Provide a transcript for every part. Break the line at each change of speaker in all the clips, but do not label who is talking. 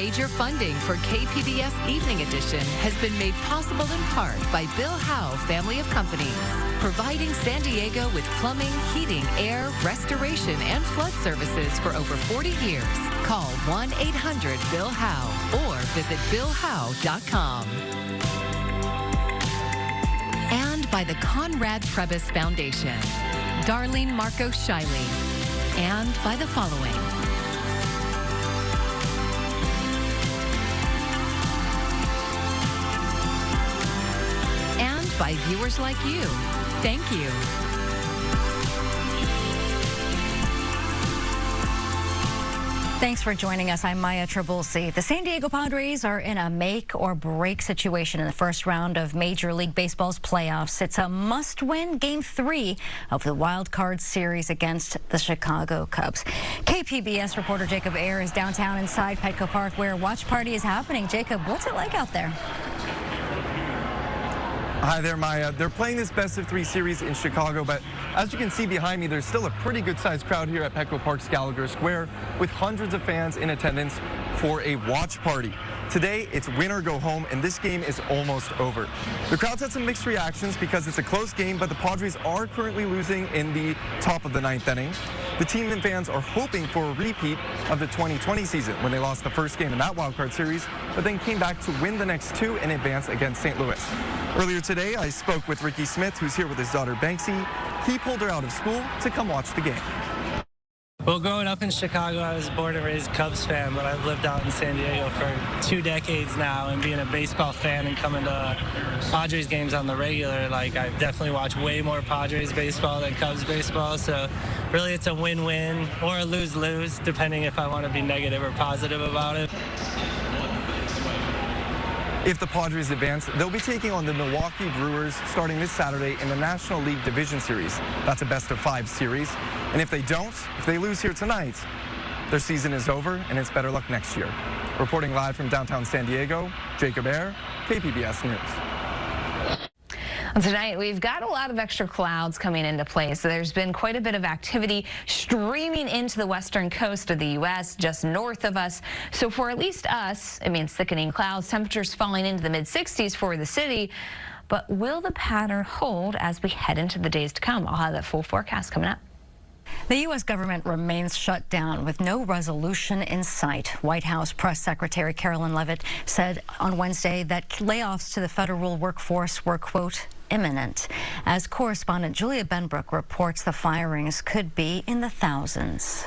Major funding for KPBS Evening Edition has been made possible in part by Bill Howe Family of Companies, providing San Diego with plumbing, heating, air, restoration, and flood services for over 40 years. Call 1-800-BILL-HOWE or visit BillHowe.com. And by the Conrad Trebas Foundation, Darlene Marco Shiley, and by the following. And by viewers like you. Thank you.
Thanks for joining us. I'm Maya Trabulsi. The San Diego Padres are in a make-or-break situation in the first round of Major League Baseball's playoffs. It's a must-win Game 3 of the wild card series against the Chicago Cubs. KPBS reporter Jacob Ayer is downtown inside Petco Park where watch party is happening. Jacob, what's it like out there?
Hi there, Maya. They're playing this best-of-3 series in Chicago, but as you can see behind me, there's still a pretty good-sized crowd here at Petco Park's Gallagher Square with hundreds of fans in attendance for a watch party. Today, it's win or go home, and this game is almost over. The crowd's had some mixed reactions because it's a close game, but the Padres are currently losing in the top of the 9th inning. The team and fans are hoping for a repeat of the 2020 season when they lost the first game in that wildcard series, but then came back to win the next 2 in advance against St. Louis. Earlier today, I spoke with Ricky Smith, who's here with his daughter Banksy. He pulled her out of school to come watch the game.
Well, growing up in Chicago, I was born and raised Cubs fan, but I've lived out in San Diego for 2 decades now, and being a baseball fan and coming to Padres games on the regular, like I definitely watch way more Padres baseball than Cubs baseball, so really it's a win-win or a lose-lose, depending if I want to be negative or positive about it.
If the Padres advance, they'll be taking on the Milwaukee Brewers starting this Saturday in the National League Division Series. That's a best-of-5 series. And if they don't, if they lose here tonight, their season is over and it's better luck next year. Reporting live from downtown San Diego, Jacob Ayer, KPBS News.
Tonight, we've got a lot of extra clouds coming into play, so there's been quite a bit of activity streaming into the western coast of the U.S., just north of us. So for at least us, it means thickening clouds, temperatures falling into the mid-60s for the city. But will the pattern hold as we head into the days to come? I'll have that full forecast coming up.
The U.S. government remains shut down with no resolution in sight. White House Press Secretary Carolyn Leavitt said on Wednesday that layoffs to the federal workforce were, quote, imminent. As correspondent Julia Benbrook reports, the firings could be in the thousands.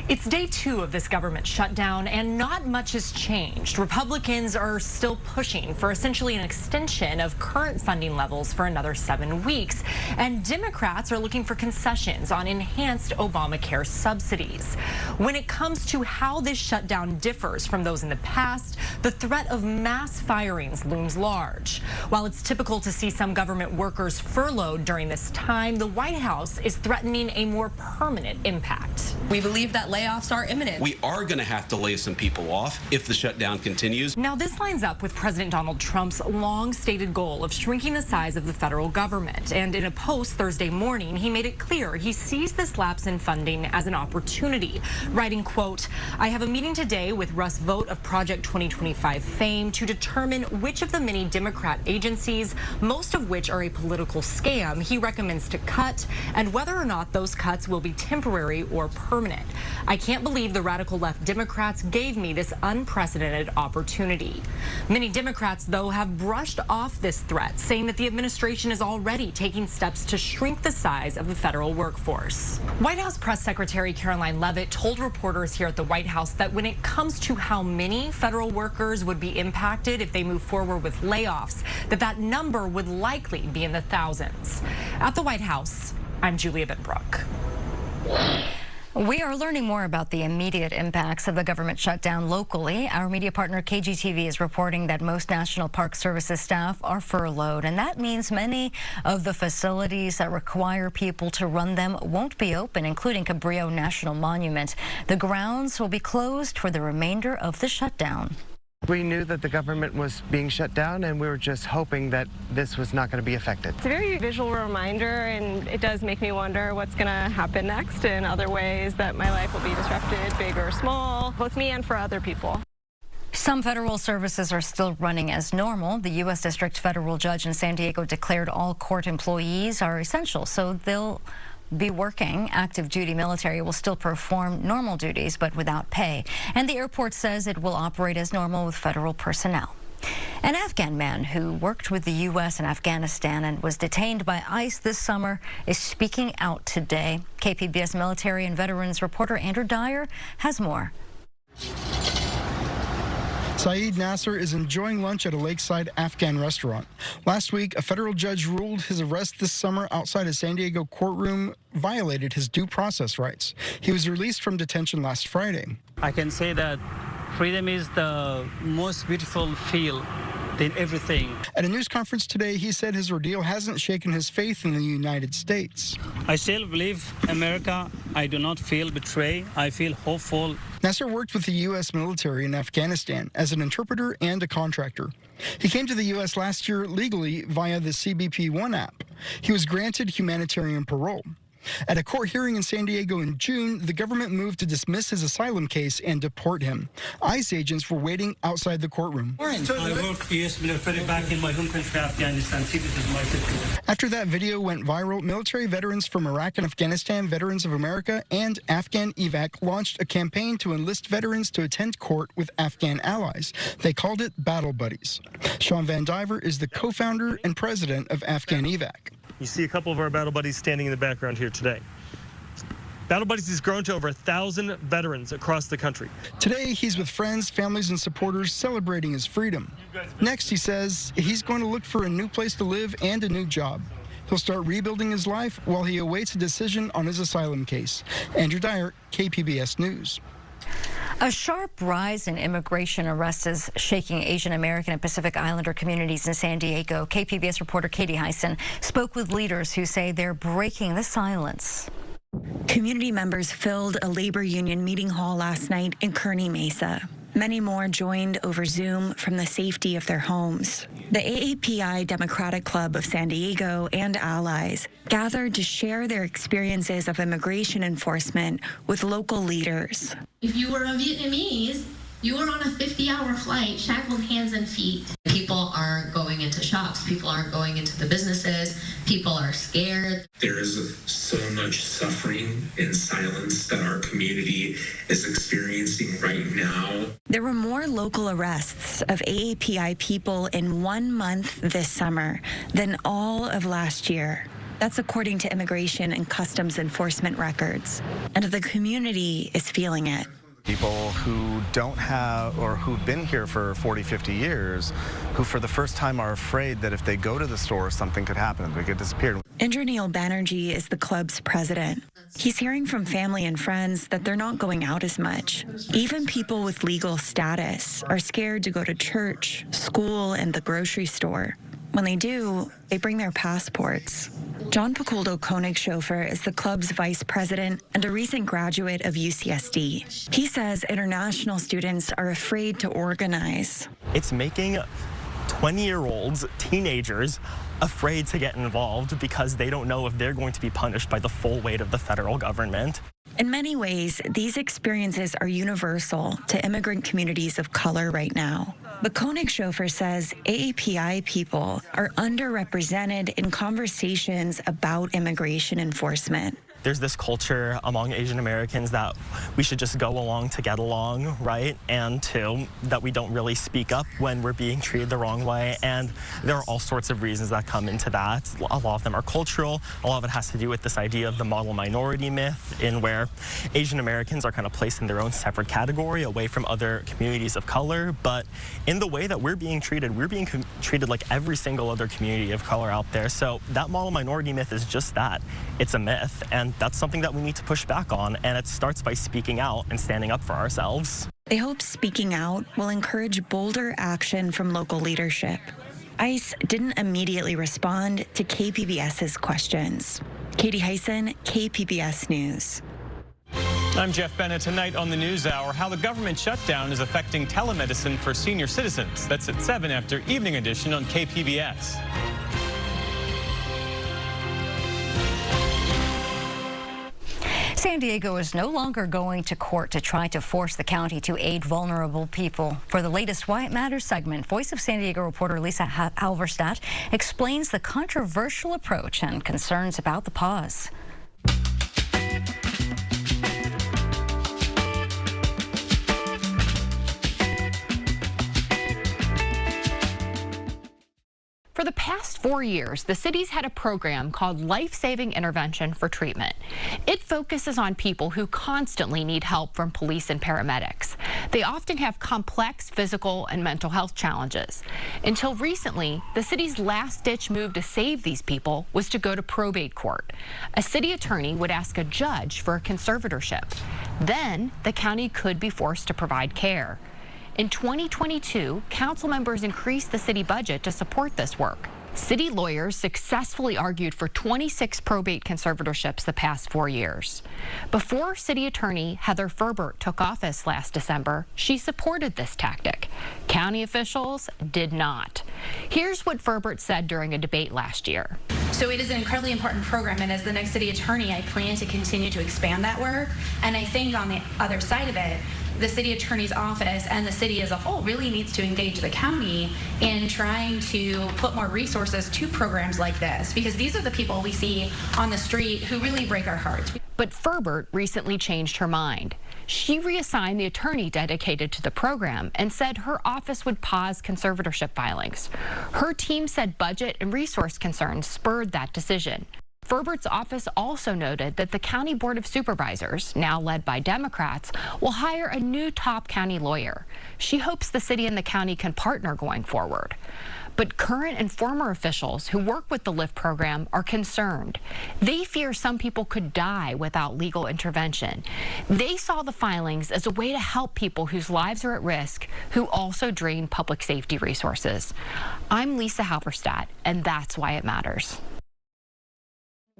It's day 2 of this government shutdown, and not much has changed. Republicans are still pushing for essentially an extension of current funding levels for another 7 weeks, and Democrats are looking for concessions on enhanced Obamacare subsidies. When it comes to how this shutdown differs from those in the past, the threat of mass firings looms large. While it's typical to see some government workers furloughed during this time, the White House is threatening a more permanent impact.
We believe that layoffs are imminent.
We are going to have to lay some people off if the shutdown continues.
Now, this lines up with President Donald Trump's long-stated goal of shrinking the size of the federal government. And in a post Thursday morning, he made it clear he sees this lapse in funding as an opportunity, writing, quote, "I have a meeting today with Russ Vought of Project 2025 fame to determine which of the many Democrat agencies, most of which are a political scam, he recommends to cut, and whether or not those cuts will be temporary or permanent. I can't believe the radical left Democrats gave me this unprecedented opportunity." Many Democrats, though, have brushed off this threat, saying that the administration is already taking steps to shrink the size of the federal workforce. White House Press Secretary Caroline Leavitt told reporters here at the White House that when it comes to how many federal workers would be impacted if they move forward with layoffs, that number would likely be in the thousands. At the White House, I'm Julia Benbrook.
We are learning more about the immediate impacts of the government shutdown locally. Our media partner KGTV is reporting that most National Park Services staff are furloughed, and that means many of the facilities that require people to run them won't be open, including Cabrillo National Monument. The grounds will be closed for the remainder of the shutdown.
We knew that the government was being shut down, and we were just hoping that this was not going to be affected.
It's a very visual reminder, and it does make me wonder what's going to happen next in other ways that my life will be disrupted, big or small, both me and for other people.
Some federal services are still running as normal. The U.S. District Federal Judge in San Diego declared all court employees are essential, so they'll be working. Active duty military will still perform normal duties, but without pay. And the airport says it will operate as normal with federal personnel. An Afghan man who worked with the U.S. in Afghanistan and was detained by ICE this summer is speaking out today. KPBS military and veterans reporter Andrew Dyer has more.
Saeed Nasser is enjoying lunch at a lakeside Afghan restaurant. Last week, a federal judge ruled his arrest this summer outside a San Diego courtroom violated his due process rights. He was released from detention last Friday.
I can say that freedom is the most beautiful feel in everything.
At a news conference today, he said his ordeal hasn't shaken his faith in the United States.
I still believe America. I do not feel betrayed. I feel hopeful.
Nasser worked with the U.S. military in Afghanistan as an interpreter and a contractor. He came to the U.S. last year legally via the CBP One app. He was granted humanitarian parole. At a court hearing in San Diego in June, the government moved to dismiss his asylum case and deport him. ICE agents were waiting outside the courtroom.
I work U.S. military back in my home country, Afghanistan. See, this is my country.
After that video went viral, military veterans from Iraq and Afghanistan, Veterans of America, and Afghan EVAC launched a campaign to enlist veterans to attend court with Afghan allies. They called it Battle Buddies. Sean Van Diver is the co-founder and president of Afghan EVAC.
You see a couple of our Battle Buddies standing in the background here today. Battle Buddies has grown to over 1,000 veterans across the country.
Today, he's with friends, families, and supporters celebrating his freedom. Next, he says he's going to look for a new place to live and a new job. He'll start rebuilding his life while he awaits a decision on his asylum case. Andrew Dyer, KPBS News.
A sharp rise in immigration arrests is shaking Asian American and Pacific Islander communities in San Diego. KPBS reporter Katie Hyson spoke with leaders who say they're breaking the silence.
Community members filled a labor union meeting hall last night in Kearny Mesa. Many more joined over Zoom from the safety of their homes. The AAPI Democratic Club of San Diego and allies gathered to share their experiences of immigration enforcement with local leaders.
If you were a Vietnamese, you were on a 50-hour flight, shackled hands and feet. People aren't going into shops. People aren't going into the businesses. People are scared.
There is so much suffering and silence that our community is experiencing right now.
There were more local arrests of AAPI people in 1 month this summer than all of last year. That's according to Immigration and Customs Enforcement records. And the community is feeling it.
People who don't have or who've been here for 40, 50 years, who for the first time are afraid that if they go to the store, something could happen, they could disappear.
Indranil Banerjee is the club's president. He's hearing from family and friends that they're not going out as much. Even people with legal status are scared to go to church, school, and the grocery store. When they do, they bring their passports. John Piculdo Koenigshofer is the club's vice president and a recent graduate of UCSD. He says international students are afraid to organize.
It's making 20-year-olds, teenagers, afraid to get involved because they don't know if they're going to be punished by the full weight of the federal government.
In many ways, these experiences are universal to immigrant communities of color right now. But Koenigshofer says AAPI people are underrepresented in conversations about immigration enforcement.
There's this culture among Asian Americans that we should just go along to get along, right? And two, that we don't really speak up when we're being treated the wrong way. And there are all sorts of reasons that come into that. A lot of them are cultural. A lot of it has to do with this idea of the model minority myth, in where Asian Americans are kind of placed in their own separate category away from other communities of color. But in the way that we're being treated treated like every single other community of color out there. So that model minority myth is just that. It's a myth. And that's something that we need to push back on, and it starts by speaking out and standing up for ourselves.
They hope speaking out will encourage bolder action from local leadership. ICE didn't immediately respond to KPBS's questions. Katie Hyson, KPBS News.
I'm Jeff Bennett. Tonight on the NewsHour, how the government shutdown is affecting telemedicine for senior citizens. That's at 7 after Evening Edition on KPBS.
San Diego is no longer going to court to try to force the county to aid vulnerable people. For the latest Why It Matters segment, Voice of San Diego reporter Lisa Halverstadt explains the controversial approach and concerns about the pause.
For the past 4 years, the city's had a program called Life-Saving Intervention for Treatment. It focuses on people who constantly need help from police and paramedics. They often have complex physical and mental health challenges. Until recently, the city's last-ditch move to save these people was to go to probate court. A city attorney would ask a judge for a conservatorship. Then, the county could be forced to provide care. In 2022, council members increased the city budget to support this work. City lawyers successfully argued for 26 probate conservatorships the past 4 years. Before City Attorney Heather Ferbert took office last December, she supported this tactic. County officials did not. Here's what Ferbert said during a debate last year.
So it is an incredibly important program, and as the next city attorney, I plan to continue to expand that work. And I think on the other side of it, the city attorney's office and the city as a whole really needs to engage the county in trying to put more resources to programs like this, because these are the people we see on the street who really break our hearts.
But Ferbert recently changed her mind. She reassigned the attorney dedicated to the program and said her office would pause conservatorship filings. Her team said budget and resource concerns spurred that decision. Ferbert's office also noted that the County Board of Supervisors, now led by Democrats, will hire a new top county lawyer. She hopes the city and the county can partner going forward. But current and former officials who work with the LIFT program are concerned. They fear some people could die without legal intervention. They saw the filings as a way to help people whose lives are at risk, who also drain public safety resources. I'm Lisa Halverstadt, and that's why it matters.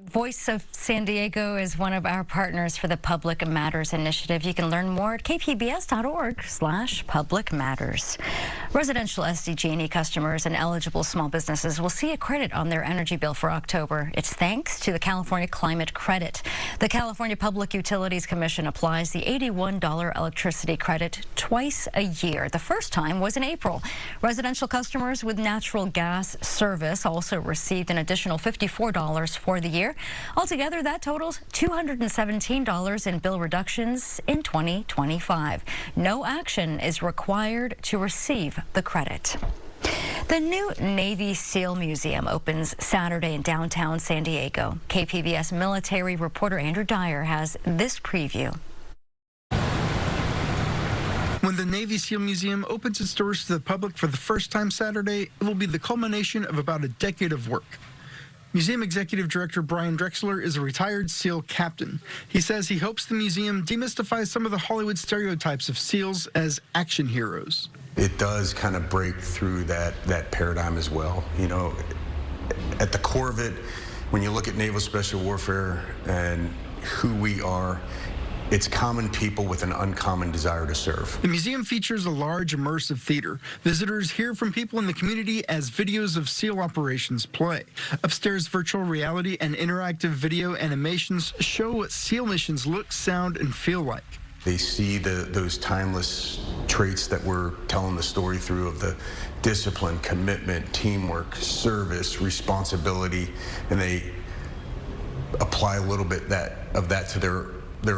Voice of San Diego is one of our partners for the Public Matters Initiative. You can learn more at kpbs.org/Public Matters. Residential SDG&E customers and eligible small businesses will see a credit on their energy bill for October. It's thanks to the California Climate Credit. The California Public Utilities Commission applies the $81 electricity credit twice a year. The first time was in April. Residential customers with natural gas service also received an additional $54 for the year. Altogether, that totals $217 in bill reductions in 2025. No action is required to receive the credit. The new Navy SEAL Museum opens Saturday in downtown San Diego. KPBS military reporter Andrew Dyer has this preview.
When the Navy SEAL Museum opens its doors to the public for the first time Saturday, it will be the culmination of about a decade of work. Museum Executive Director Brian Drexler is a retired SEAL captain. He says he hopes the museum demystifies some of the Hollywood stereotypes of SEALs as action heroes.
It does kind of break through that paradigm as well. You know, at the core of it, when you look at Naval Special Warfare and who we are, it's common people with an uncommon desire to serve.
The museum features a large immersive theater. Visitors hear from people in the community as videos of SEAL operations play. Upstairs, virtual reality and interactive video animations show what SEAL missions look, sound, and feel like.
They see those timeless traits that we're telling the story through of the discipline, commitment, teamwork, service, responsibility, and they apply a little bit of that to their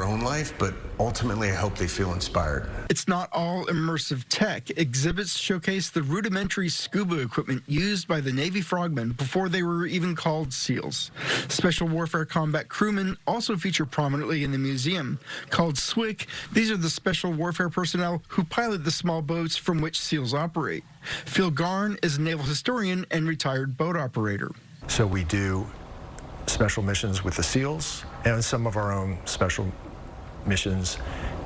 own life, but ultimately I hope they feel inspired.
It's not all immersive tech. Exhibits showcase the rudimentary scuba equipment used by the Navy frogmen before they were even called SEALs. Special Warfare Combat Crewmen also feature prominently in the museum. Called SWIC, these are the Special Warfare personnel who pilot the small boats from which SEALs operate. Phil Garn is a naval historian and retired boat operator.
So we do special missions with the SEALs and some of our own special missions,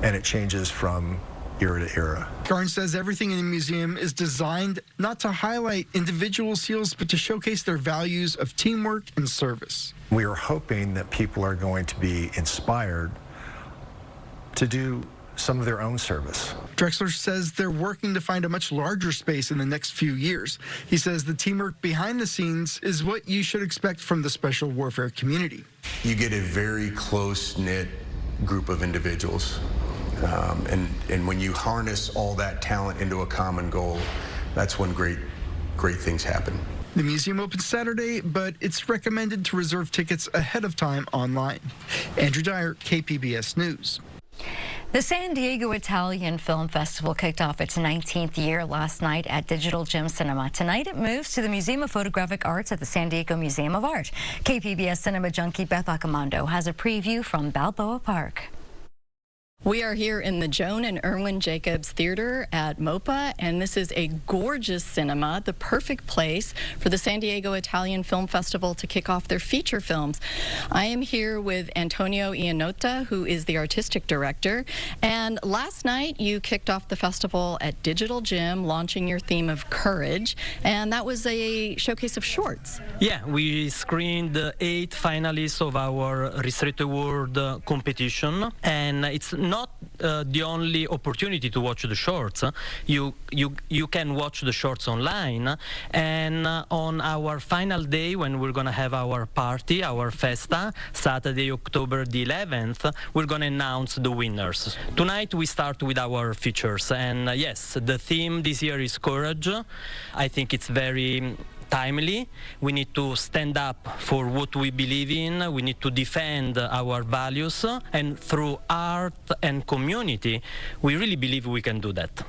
and it changes from era to era.
Garn says everything in the museum is designed not to highlight individual SEALs, but to showcase their values of teamwork and service.
We are hoping that people are going to be inspired to do some of their own service.
Drexler says they're working to find a much larger space in the next few years. He says the teamwork behind the scenes is what you should expect from the special warfare community.
You get a very close-knit group of individuals, and when you harness all that talent into a common goal, that's when great things happen.
The museum opens Saturday, but it's recommended to reserve tickets ahead of time online. Andrew Dyer, KPBS News.
The San Diego Italian Film Festival kicked off its 19th year last night at Digital Gym Cinema. Tonight it moves to the Museum of Photographic Arts at the San Diego Museum of Art. KPBS cinema junkie Beth Accomando has a preview from Balboa Park.
We are here in the Joan and Irwin Jacobs Theater at MOPA, and this is a gorgeous cinema, the perfect place for the San Diego Italian Film Festival to kick off their feature films. I am here with Antonio Iannota, who is the artistic director, and last night you kicked off the festival at Digital Gym, launching your theme of courage, and that was a showcase of shorts.
Yeah, we screened 8 finalists of our Ristretto Award competition, and it's not the only opportunity to watch the shorts. You can watch the shorts online, and on our final day, when we're going to have our party, our festa, Saturday, October the 11th, we're going to announce the winners. Tonight we start with our features, and yes, the theme this year is courage. I think it's very timely. We need to stand up for what we believe in. We need to defend our values, and through art and community, we really believe we can do that.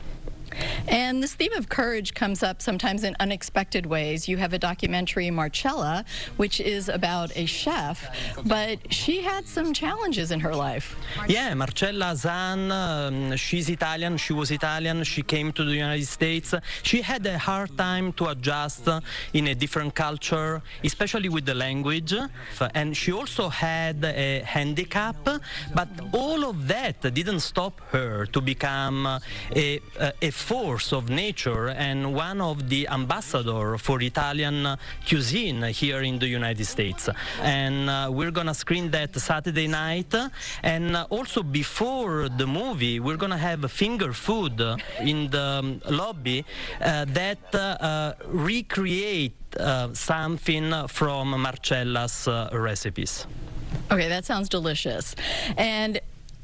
And this theme of courage comes up sometimes in unexpected ways. You have a documentary, Marcella, which is about a chef, but she had some challenges in her life.
Yeah, Marcella Zan, she's Italian, she was Italian, she came to the United States. She had a hard time to adjust in a different culture, especially with the language, and she also had a handicap, but all of that didn't stop her to become a force of nature and one of the ambassadors for Italian cuisine here in the United States. And we're going to screen that Saturday night. And also before the movie, we're going to have finger food in the lobby that recreate something from Marcella's recipes.
Okay, that sounds delicious. And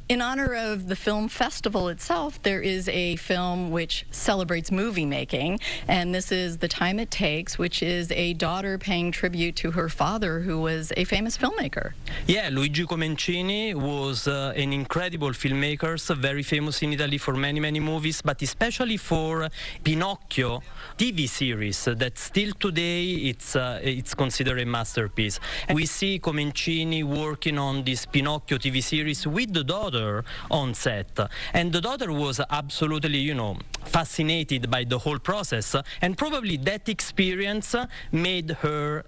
in honor of the film festival itself, there is a film which celebrates movie making, and this is The Time It Takes, which is a daughter paying tribute to her father, who was a famous filmmaker.
Yeah, Luigi Comencini was an incredible filmmaker, very famous in Italy for many, many movies, but especially for Pinocchio TV series that still today it's considered a masterpiece. And we see Comencini working on this Pinocchio TV series with the daughter on set, and the daughter was absolutely, fascinated by the whole process, and probably that experience made her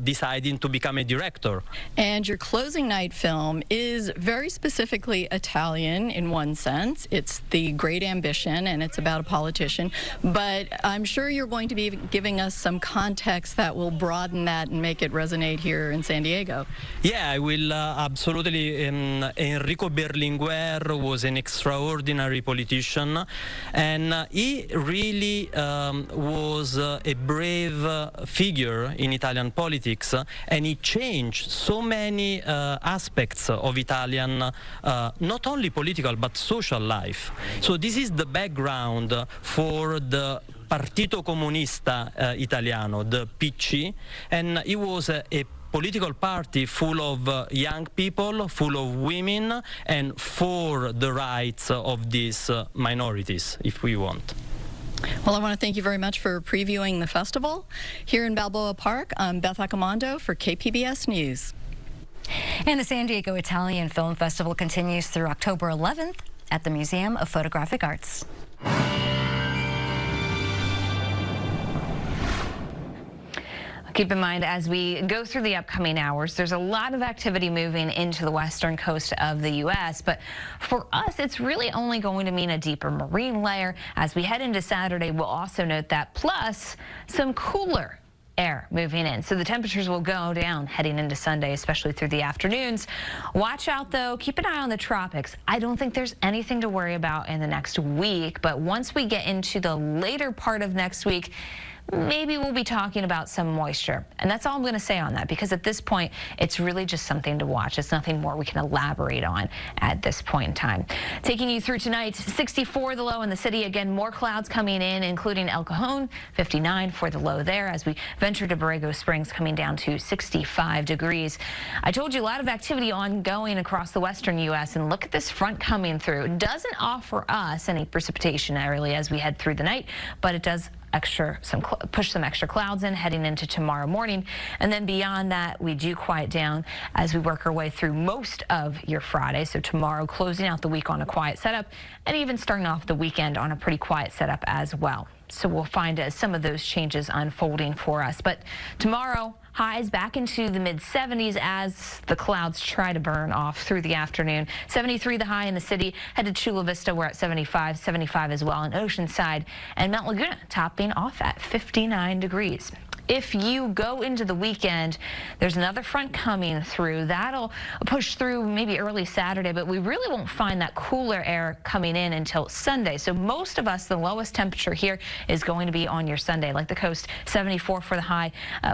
deciding to become a director.
And your closing night film is very specifically Italian in one sense. It's The Great Ambition, and it's about a politician, but I'm sure you're going to be giving us some context that will broaden that and make it resonate here in San Diego.
Yeah, I will absolutely. Enrico Berlinguer was an extraordinary politician, and he really was a brave figure in Italian politics, and he changed so many aspects of Italian, not only political but social life. So this is the background for the Partito Comunista Italiano, the PC, and he was a political party full of young people, full of women, and for the rights of these minorities, if we want.
Well, I want to thank you very much for previewing the festival. Here in Balboa Park, I'm Beth Accomando for KPBS News.
And the San Diego Italian Film Festival continues through October 11th at the Museum of Photographic Arts.
Keep in mind, as we go through the upcoming hours, there's a lot of activity moving into the western coast of the U.S., but for us, it's really only going to mean a deeper marine layer. As we head into Saturday, we'll also note that, plus some cooler air moving in. So the temperatures will go down heading into Sunday, especially through the afternoons. Watch out, though. Keep an eye on the tropics. I don't think there's anything to worry about in the next week, but once we get into the later part of next week, maybe we'll be talking about some moisture. And that's all I'm going to say on that, because at this point, it's really just something to watch. It's nothing more we can elaborate on at this point in time. Taking you through tonight, 64 the low in the city. Again, more clouds coming in, including El Cajon, 59 for the low there as we venture to Borrego Springs, coming down to 65 degrees. I told you a lot of activity ongoing across the western U.S. and look at this front coming through. It doesn't offer us any precipitation early as we head through the night, but it does push some extra clouds in heading into tomorrow morning. And then beyond that, we do quiet down as we work our way through most of your Friday. So tomorrow, closing out the week on a quiet setup, and even starting off the weekend on a pretty quiet setup as well. So we'll find some of those changes unfolding for us. But tomorrow, highs back into the mid-70s as the clouds try to burn off through the afternoon. 73 the high in the city. Headed to Chula Vista, we're at 75, 75 as well in Oceanside. And Mount Laguna topping off at 59 degrees. If you go into the weekend, there's another front coming through. That'll push through maybe early Saturday, but we really won't find that cooler air coming in until Sunday. So most of us, the lowest temperature here is going to be on your Sunday. Like the coast, 74 for the high.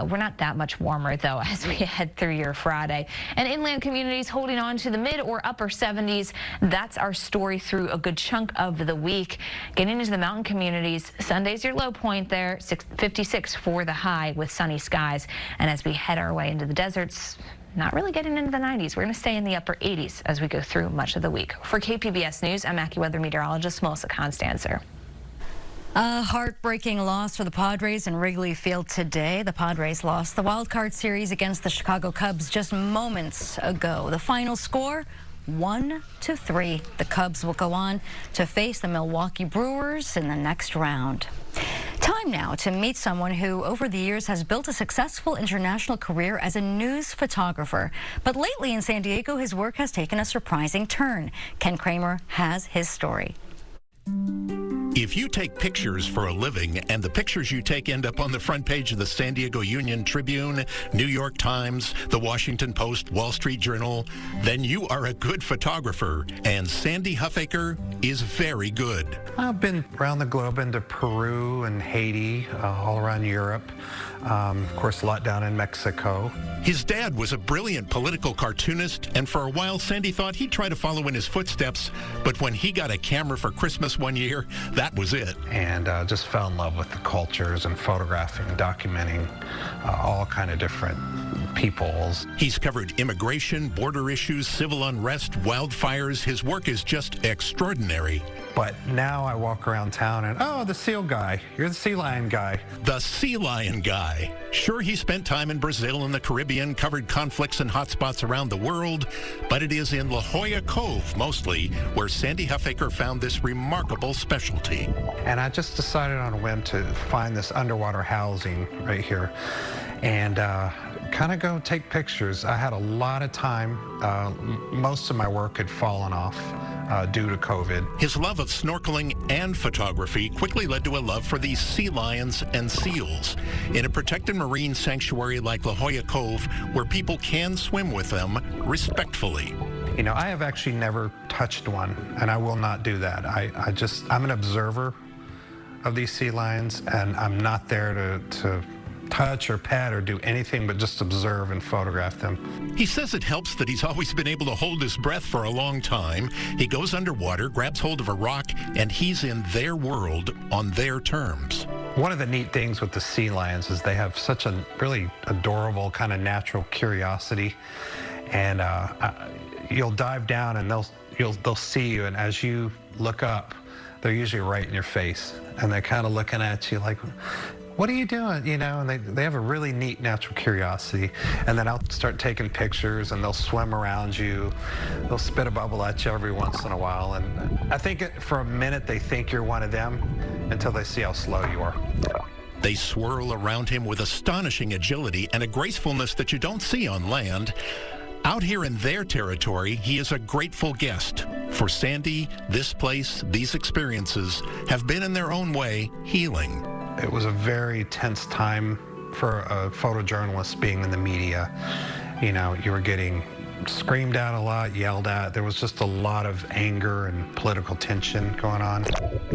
We're not that much warmer, though, as we head through your Friday. And inland communities holding on to the mid or upper 70s. That's our story through a good chunk of the week. Getting into the mountain communities, Sunday's your low point there, 56 for the high, with sunny skies. And as we head our way into the deserts, not really getting into the 90s. We're going to stay in the upper 80s as we go through much of the week. For KPBS News, I'm AccuWeather meteorologist Melissa Constancer.
A heartbreaking loss for the Padres in Wrigley Field today. The Padres lost the wild card series against the Chicago Cubs just moments ago. The final score, 1-3. The Cubs will go on to face the Milwaukee Brewers in the next round. Time now to meet someone who, over the years, has built a successful international career as a news photographer. But lately in San Diego, his work has taken a surprising turn. Ken Kramer has his story.
If you take pictures for a living and the pictures you take end up on the front page of the San Diego Union Tribune, New York Times, the Washington Post, Wall Street Journal, then you are a good photographer, and Sandy Huffaker is very good.
I've been around the globe, into Peru and Haiti, all around Europe. Of course, a lot down in Mexico.
His dad was a brilliant political cartoonist, and for a while, Sandy thought he'd try to follow in his footsteps, but when he got a camera for Christmas one year, that was it.
And just fell in love with the cultures and photographing and documenting all kind of different peoples.
He's covered immigration, border issues, civil unrest, wildfires. His work is just extraordinary.
But now I walk around town and, oh, the seal guy. You're the sea lion guy.
The sea lion guy. Sure, he spent time in Brazil and the Caribbean, covered conflicts and hotspots around the world, but it is in La Jolla Cove, mostly, where Sandy Huffaker found this remarkable specialty.
And I just decided on a whim to find this underwater housing right here and kind of go take pictures. I had a lot of time. Most of my work had fallen off due to COVID.
His love of snorkeling and photography quickly led to a love for these sea lions and seals. In a protected marine sanctuary like La Jolla Cove, where people can swim with them respectfully.
You know, I have actually never touched one, and I will not do that. I'm an observer of these sea lions, and I'm not there to touch or pet or do anything but just observe and photograph them.
He says it helps that he's always been able to hold his breath for a long time. He goes underwater, grabs hold of a rock, and he's in their world on their terms.
One of the neat things with the sea lions is they have such a really adorable kind of natural curiosity, and you'll dive down and they'll see you, and as you look up, they're usually right in your face, and they're kind of looking at you like, what are you doing? You know, and they have a really neat natural curiosity. And then I'll start taking pictures, and they'll swim around you. They'll spit a bubble at you every once in a while. And I think for a minute they think you're one of them until they see how slow you are.
They swirl around him with astonishing agility and a gracefulness that you don't see on land. Out here in their territory, he is a grateful guest. For Sandy, this place, these experiences have been in their own way healing.
It was a very tense time for a photojournalist being in the media. You know, you were getting screamed at a lot, yelled at. There was just a lot of anger and political tension going on.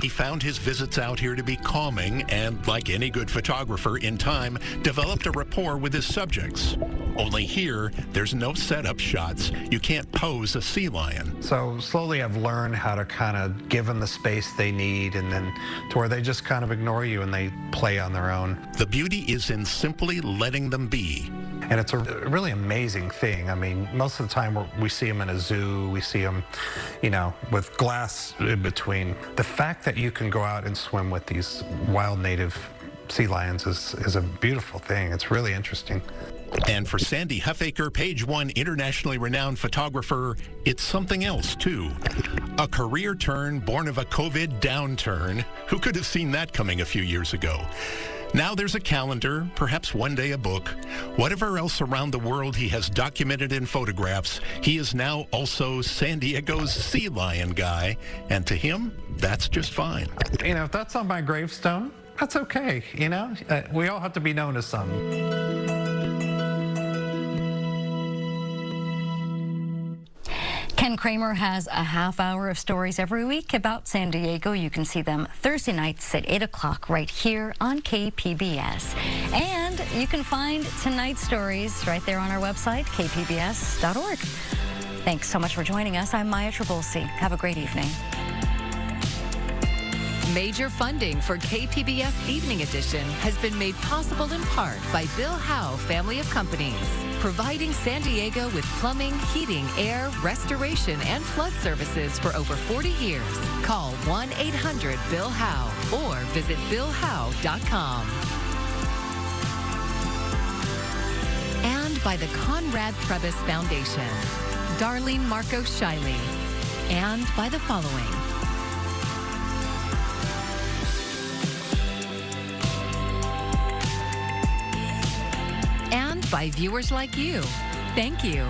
He found his visits out here to be calming and, like any good photographer, in time, developed a rapport with his subjects. Only here, there's no setup shots. You can't pose a sea lion.
So slowly I've learned how to kind of give them the space they need, and then to where they just kind of ignore you and they play on their own.
The beauty is in simply letting them be.
And it's a really amazing thing. I mean, most of the time we see them in a zoo, we see them, you know, with glass in between. The fact that you can go out and swim with these wild native sea lions is a beautiful thing. It's really interesting.
And for Sandy Huffaker, Page One internationally renowned photographer, it's something else, too. A career turn born of a COVID downturn. Who could have seen that coming a few years ago? Now there's a calendar, perhaps one day a book. Whatever else around the world he has documented in photographs, he is now also San Diego's sea lion guy. And to him, that's just fine.
You know, if that's on my gravestone, that's okay, you know? We all have to be known as something.
Ken Kramer has a half hour of stories every week about San Diego. You can see them Thursday nights at 8 o'clock right here on KPBS. And you can find tonight's stories right there on our website, kpbs.org. Thanks so much for joining us. I'm Maya Trabulsi. Have a great evening.
Major funding for KPBS Evening Edition has been made possible in part by Bill Howe Family of Companies, providing San Diego with plumbing, heating, air, restoration, and flood services for over 40 years. Call 1-800-BILL-HOWE or visit BillHowe.com. And by the Conrad Trebas Foundation, Darlene Marco Shiley, and by the following. And by viewers like you. Thank you.